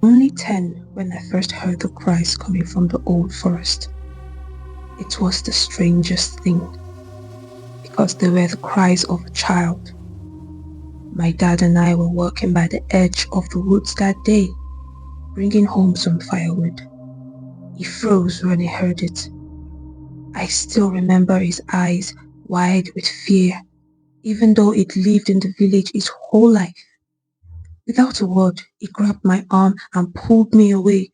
Only 10 when I first heard the cries coming from the old forest. It was the strangest thing because they were the cries of a child. My dad and I were walking by the edge of the woods that day, bringing home some firewood. He froze when he heard it. I still remember his eyes wide with fear, even though he'd lived in the village his whole life. Without a word, he grabbed my arm and pulled me away,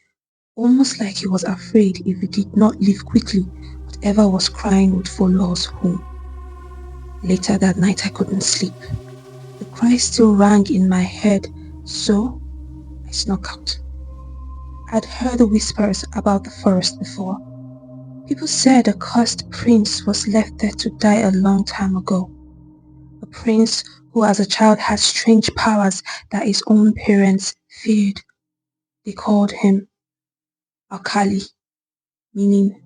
almost like he was afraid if we did not leave quickly, whatever was crying would follow us home. Later that night I couldn't sleep. The cry still rang in my head, so I snuck out. I'd heard the whispers about the forest before. People said a cursed prince was left there to die a long time ago. A prince who as a child had strange powers that his own parents feared. They called him Akali, meaning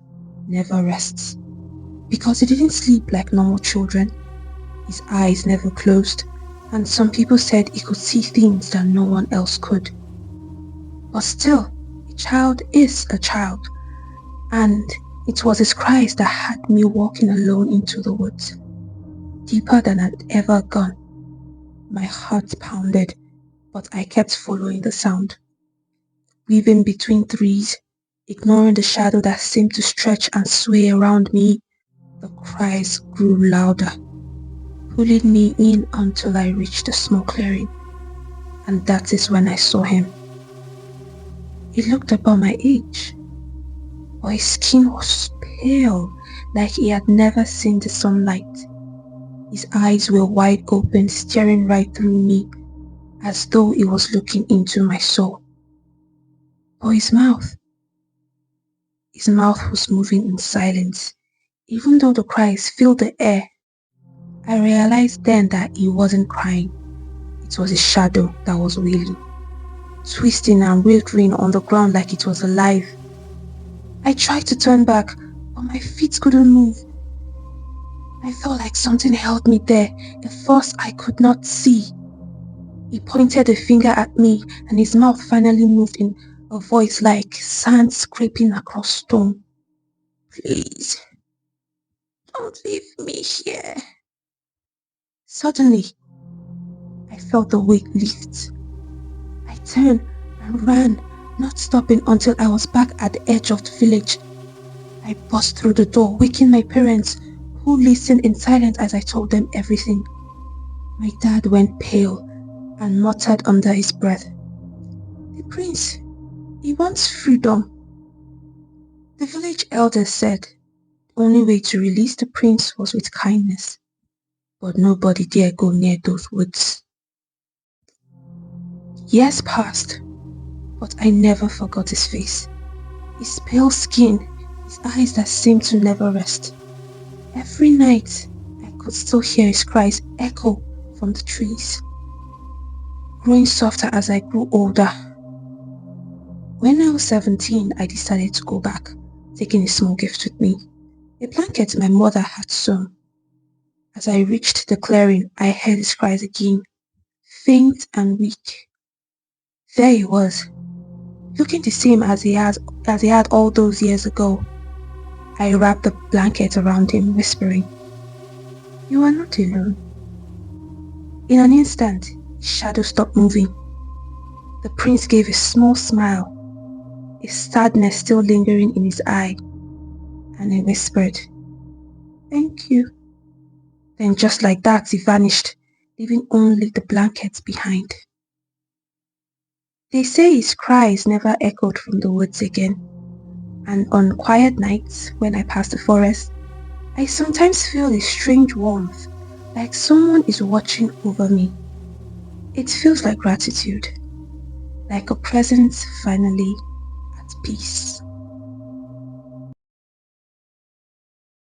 never rests. Because he didn't sleep like normal children, his eyes never closed, and some people said he could see things that no one else could. But still, a child is a child, and it was his cries that had me walking alone into the woods, deeper than I'd ever gone. My heart pounded, but I kept following the sound, weaving between trees, ignoring the shadow that seemed to stretch and sway around me. The cries grew louder, pulling me in until I reached a small clearing, and that is when I saw him. He looked about my age, but his skin was pale, like he had never seen the sunlight. His eyes were wide open, staring right through me, as though he was looking into my soul. But his mouth was moving in silence, even though the cries filled the air. I realized then that he wasn't crying. It was his shadow that was wailing, twisting and writhing on the ground like it was alive. I tried to turn back, but my feet couldn't move. I felt like something held me there, a force I could not see. He pointed a finger at me, and his mouth finally moved in a voice like sand scraping across stone. Please, don't leave me here. Suddenly, I felt the weight lift. I turned and ran, not stopping until I was back at the edge of the village. I burst through the door, waking my parents, who listened in silence as I told them everything. My dad went pale and muttered under his breath, "The prince, he wants freedom." The village elders said the only way to release the prince was with kindness, but nobody dare go near those woods. Years passed, but I never forgot his face, his pale skin, his eyes that seemed to never rest. Every night, I could still hear his cries echo from the trees, growing softer as I grew older. When I was 17, I decided to go back, taking a small gift with me, a blanket my mother had sewn. As I reached the clearing, I heard his cries again, faint and weak. There he was, looking the same as he had all those years ago. I wrapped the blanket around him, whispering, "You are not alone." In an instant, his shadow stopped moving. The prince gave a small smile, a sadness still lingering in his eye, and he whispered, "Thank you." Then just like that, he vanished, leaving only the blanket behind. They say his cries never echoed from the woods again, and on quiet nights when I pass the forest, I sometimes feel a strange warmth, like someone is watching over me. It feels like gratitude, like a presence finally at peace.